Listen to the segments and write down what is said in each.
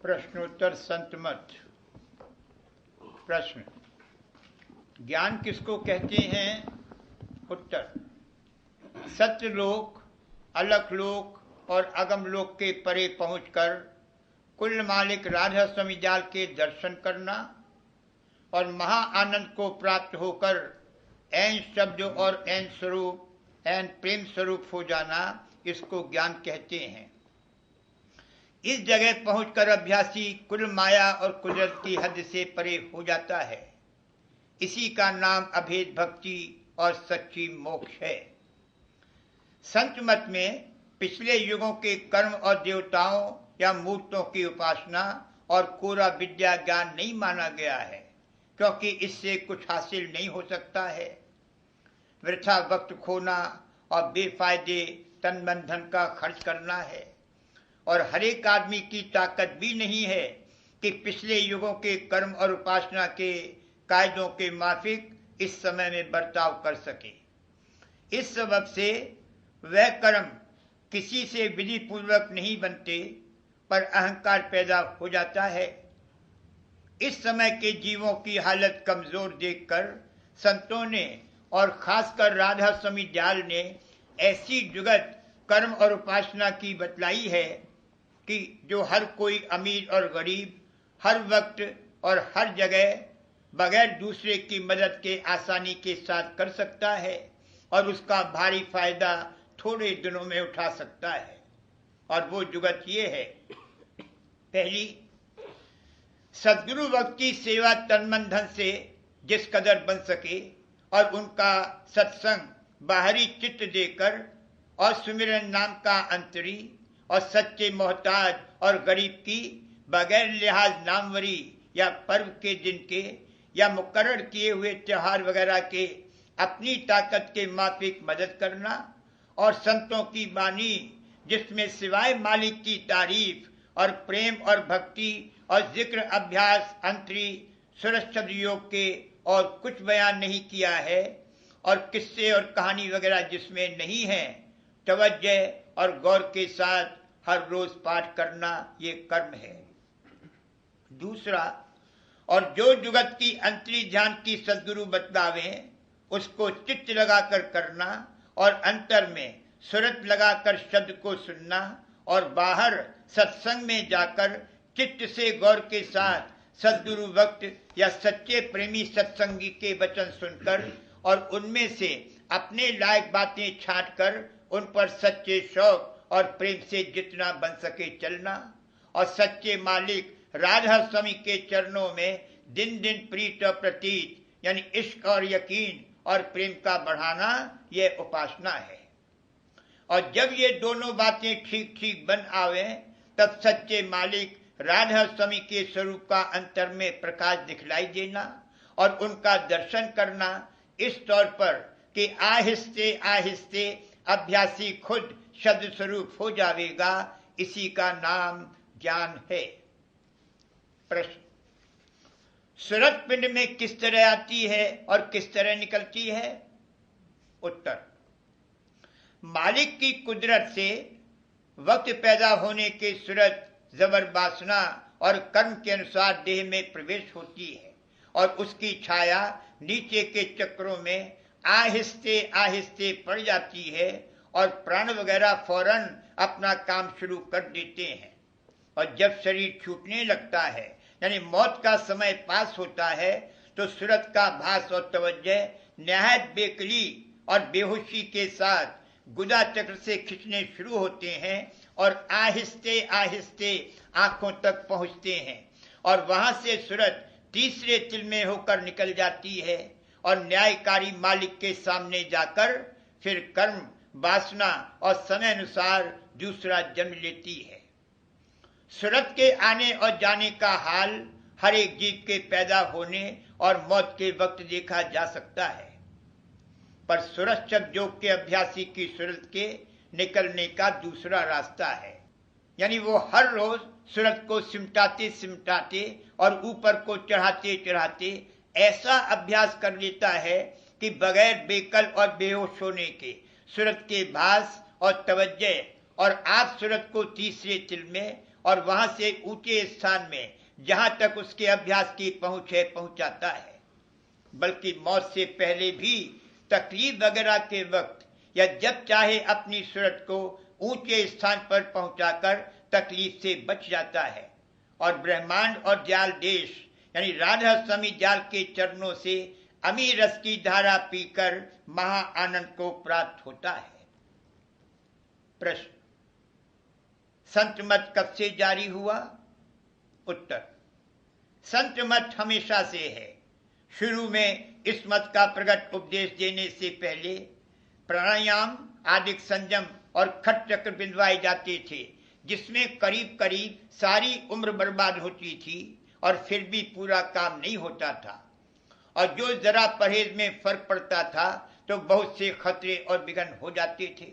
प्रश्नोत्तर संत मत। प्रश्न, ज्ञान किसको कहते हैं? उत्तर, सत्यलोक, अलख लोक और अगम लोक के परे पहुंचकर कुल मालिक राधा स्वामी जाल के दर्शन करना और महा आनंद को प्राप्त होकर ऐन शब्द और ऐन स्वरूप, ऐन प्रेम स्वरूप हो जाना, इसको ज्ञान कहते हैं। इस जगह पहुंचकर अभ्यासी कुल माया और कुदरत की हद से परे हो जाता है। इसी का नाम अभेद भक्ति और सच्ची मोक्ष है। संत मत में पिछले युगों के कर्म और देवताओं या मूर्तों की उपासना और कोरा विद्या ज्ञान नहीं माना गया है, क्योंकि इससे कुछ हासिल नहीं हो सकता है। वृथा वक्त खोना और बेफायदे तन मन धन का खर्च करना है, और हर एक आदमी की ताकत भी नहीं है कि पिछले युगों के कर्म और उपासना के कायदों के माफिक इस समय में बर्ताव कर सके। इस सबब से वह कर्म किसी से विधि पूर्वक नहीं बनते, पर अहंकार पैदा हो जाता है। इस समय के जीवों की हालत कमजोर देखकर संतों ने और खासकर राधा स्वामी दयाल ने ऐसी जुगत कर्म और उपासना की बतलाई है कि जो हर कोई अमीर और गरीब हर वक्त और हर जगह बगैर दूसरे की मदद के आसानी के साथ कर सकता है और उसका भारी फायदा थोड़े दिनों में उठा सकता है। और वो जुगत ये है, पहली, सद्गुरु भक्ति सेवा तन मन धन से जिस कदर बन सके और उनका सत्संग बाहरी चित्त देकर और सुमिरन नाम का अंतरी और सच्चे मोहताज और गरीब की बगैर लिहाज नामवरी या पर्व के दिन के या मुकर्रर किए हुए त्योहार वगैरह के अपनी ताकत के माफिक मदद करना, और संतों की वाणी जिसमें सिवाय मालिक की तारीफ और प्रेम और भक्ति और जिक्र अभ्यास अंतरी सुरक्षित योग के और कुछ बयान नहीं किया है, और किस्से और कहानी वगैरह जिसमें नहीं है, तवज्जो और गौर के साथ हर रोज पाठ करना, ये कर्म है। दूसरा, और जो जुगत की अंतरी ध्यान की सद्गुरु बतलावे उसको चित्त लगाकर करना और अंतर में सुरत लगाकर शब्द को सुनना और बाहर सत्संग में जाकर चित्त से गौर के साथ सद्गुरु भक्त या सच्चे प्रेमी सत्संगी के वचन सुनकर और उनमें से अपने लायक बातें छांटकर उन पर सच्चे शौक और प्रेम से जितना बन सके चलना, और सच्चे मालिक राधा स्वामी के चरणों में दिन दिन प्रीत और प्रतीत यानी इश्क और यकीन और प्रेम का बढ़ाना, यह उपासना है। और जब ये दोनों बातें ठीक ठीक बन आवे, तब सच्चे मालिक राधा स्वामी के स्वरूप का अंतर में प्रकाश दिखलाई देना और उनका दर्शन करना, इस तौर पर कि आहिस्ते आहिस्ते अभ्यासी खुद शब्द स्वरूप हो जाएगा, इसी का नाम ज्ञान है। प्रश्न, सुरत पिंड में किस तरह आती है और किस तरह निकलती है? उत्तर, मालिक की कुदरत से वक्त पैदा होने के सुरत जबर वासना और कर्म के अनुसार देह में प्रवेश होती है और उसकी छाया नीचे के चक्रों में आहिस्ते आहिस्ते पड़ जाती है और प्राण वगैरह फौरन अपना काम शुरू कर देते हैं। और जब शरीर छूटने लगता है यानी मौत का समय पास होता है, तो सूरत का भास और तवज्जो निहायत बेकली और बेहोशी के साथ गुदा चक्र से खींचने शुरू होते हैं और आहिस्ते आहिस्ते आंखों तक पहुंचते हैं, और वहां से सूरत तीसरे तिल में होकर निकल जाती है और न्यायकारी मालिक के सामने जाकर फिर कर्म वासना और समय अनुसार दूसरा जन्म लेती है। सूरत के आने और जाने का हाल हर एक जीव के पैदा होने और मौत के वक्त देखा जा सकता है, पर सुरक्षक योग के अभ्यासी की सूरत के निकलने का दूसरा रास्ता है, यानी वो हर रोज सूरत को सिमटाते सिमटाते और ऊपर को चढ़ाते चढ़ाते ऐसा अभ्यास कर लेता है कि बगैर बेकल और बेहोश होने के सूरत के भास और तवज्जो और आप सूरत को तीसरे तिल में और वहां से ऊंचे स्थान में जहां तक उसके अभ्यास की पहुंच है पहुंचाता है, बल्कि मौत से पहले भी तकलीफ वगैरह के वक्त या जब चाहे अपनी सूरत को ऊंचे स्थान पर पहुंचाकर तकलीफ से बच जाता है और ब्रह्मांड और जाल देश यानी राधा स्वामी जाल के चरणों से अमीर रस की धारा पीकर महा आनंद को प्राप्त होता है। प्रश्न, संत मत कब से जारी हुआ? उत्तर, संत मत हमेशा से है। शुरू में इस मत का प्रकट उपदेश देने से पहले प्राणायाम, आदि संयम और खट चक्र बिंदवाए जाते थे, जिसमें करीब करीब सारी उम्र बर्बाद होती थी और फिर भी पूरा काम नहीं होता था, और जो जरा परहेज में फर्क पड़ता था तो बहुत से खतरे और विघ्न हो जाते थे।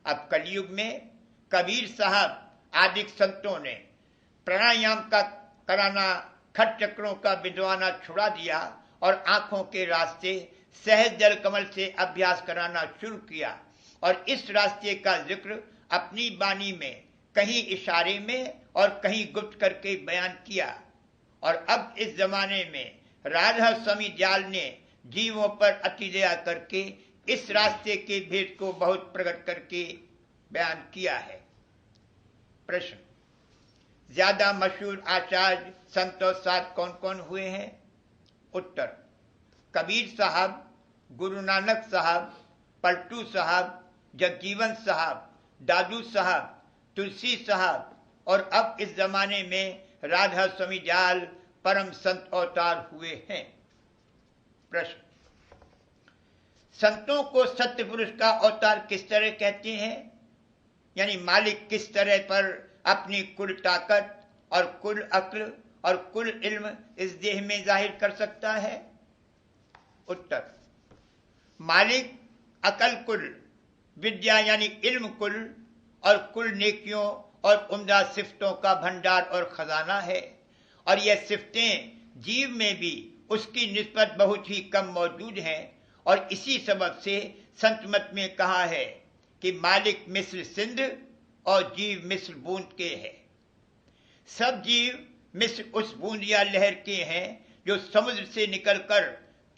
अब कलयुग में कबीर साहब आदि संतों ने प्राणायाम का कराना, खट चक्रों का बिंदवाना छुड़ा दिया और आंखों के रास्ते सहज जल कमल से अभ्यास कराना शुरू किया, और इस रास्ते का जिक्र अपनी वाणी में कहीं इशारे में और कहीं गुप्त करके बयान किया। और अब इस जमाने में राधा स्वामी जाल ने जीवों पर अति दया करके इस रास्ते के भेद को बहुत प्रकट करके बयान किया है। प्रश्न, ज्यादा मशहूर आचार्य संत और साध कौन कौन हुए हैं? उत्तर, कबीर साहब, गुरु नानक साहब, पलटू साहब, जगजीवन साहब, दादू साहब, तुलसी साहब, और अब इस जमाने में राधा स्वामी जाल परम संत अवतार हुए हैं। प्रश्न, संतों को सत्य पुरुष का अवतार किस तरह कहते हैं? यानी मालिक किस तरह पर अपनी कुल ताकत और कुल अक्ल और कुल इल्म इस देह में जाहिर कर सकता है? उत्तर, मालिक अकल कुल, विद्या यानी इल्म कुल और कुल नेकियों और उम्दा सिफ्तों का भंडार और खजाना है, और यह सिफ्तें जीव में भी उसकी निस्बत बहुत ही कम मौजूद हैं, और इसी सबब से संत मत में कहा है कि मालिक मिस्र सिंध और जीव मिस्र बूंद के हैं। सब जीव मिस्र उस बूंद या लहर के हैं जो समुद्र से निकलकर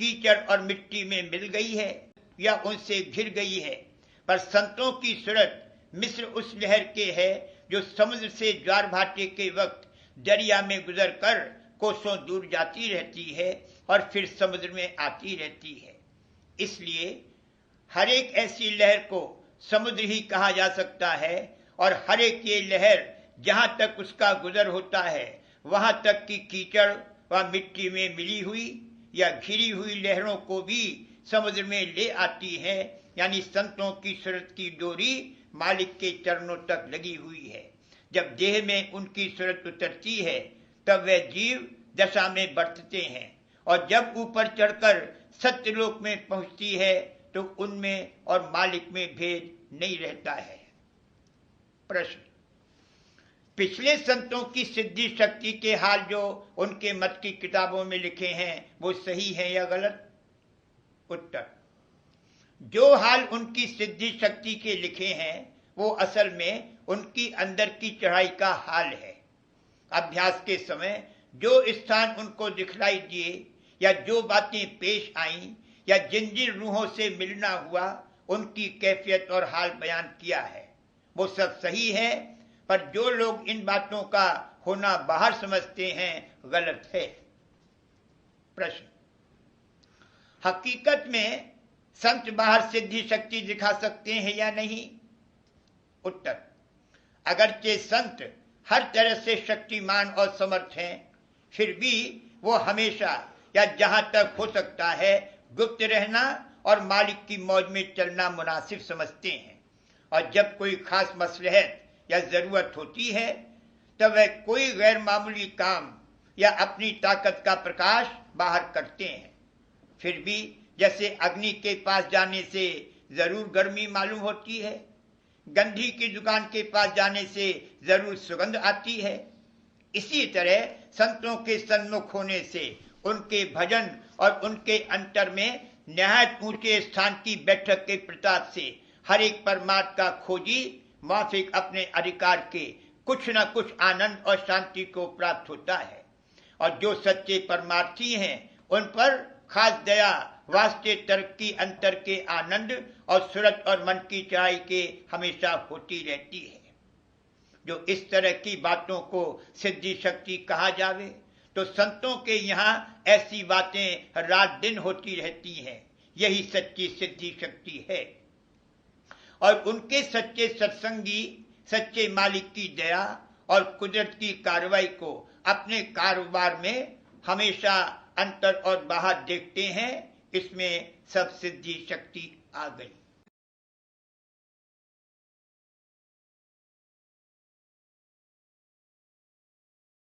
कीचड़ और मिट्टी में मिल गई है या उनसे घिर गई है, पर संतों की सूरत मिस्र उस लहर के है जो समुद्र से ज्वार भाटे के वक्त दरिया में गुजरकर कोसों दूर जाती रहती है और फिर समुद्र में आती रहती है। इसलिए हर एक ऐसी लहर को समुद्र ही कहा जा सकता है, और हर एक ये लहर जहां तक उसका गुजर होता है वहां तक की कीचड़ व मिट्टी में मिली हुई या घिरी हुई लहरों को भी समुद्र में ले आती है। यानी संतों की सूरत की डोरी मालिक के चरणों तक लगी हुई है। जब देह में उनकी सूरत उतरती है तब वह जीव दशा में बरतते हैं, और जब ऊपर चढ़कर सत्यलोक में पहुंचती है तो उनमें और मालिक में भेद नहीं रहता है। प्रश्न, पिछले संतों की सिद्धि शक्ति के हाल जो उनके मत की किताबों में लिखे हैं वो सही है या गलत? उत्तर, जो हाल उनकी सिद्धि शक्ति के लिखे हैं वो असल में उनकी अंदर की चढ़ाई का हाल है। अभ्यास के समय जो स्थान उनको दिखलाई दिए या जो बातें पेश आईं या जिन जिन रूहों से मिलना हुआ उनकी कैफियत और हाल बयान किया है वो सब सही है, पर जो लोग इन बातों का होना बाहर समझते हैं गलत है। प्रश्न, हकीकत में संत बाहर सिद्धि शक्ति दिखा सकते हैं या नहीं? उत्तर, अगरचे संत हर तरह से शक्तिमान और समर्थ हैं, फिर भी वो हमेशा या जहां तक हो सकता है गुप्त रहना और मालिक की मौज में चलना मुनासिब समझते हैं, और जब कोई खास मसलहत या जरूरत होती है तब वह कोई गैर मामूली काम या अपनी ताकत का प्रकाश बाहर करते हैं। फिर भी जैसे अग्नि के पास जाने से जरूर गर्मी मालूम होती है, गंधी की दुकान के पास जाने से जरूर सुगंध आती है, इसी तरह संतों के सन्मुख होने से उनके भजन और उनके अंतर में निहायत ऊंचे स्थान की बैठक के प्रताप से हर एक परमात्मा का खोजी माफिक अपने अधिकार के कुछ न कुछ आनंद और शांति को प्राप्त होता है। और जो सच्चे परमार्थी हैं उन पर खास दया वास्ते तरक्की अंतर के आनंद और सूरत और मन की चढ़ाई के हमेशा होती रहती है। जो इस तरह की बातों को सिद्धि शक्ति कहा जावे तो संतों के यहाँ ऐसी बातें रात दिन होती रहती हैं। यही सच्ची सिद्धि शक्ति है। और उनके सच्चे सत्संगी सच्चे मालिक की दया और कुदरत की कार्रवाई को अपने कारोबार में हमेशा अंतर और बाहर देखते हैं। इसमें सब सिद्धि शक्ति आ गई।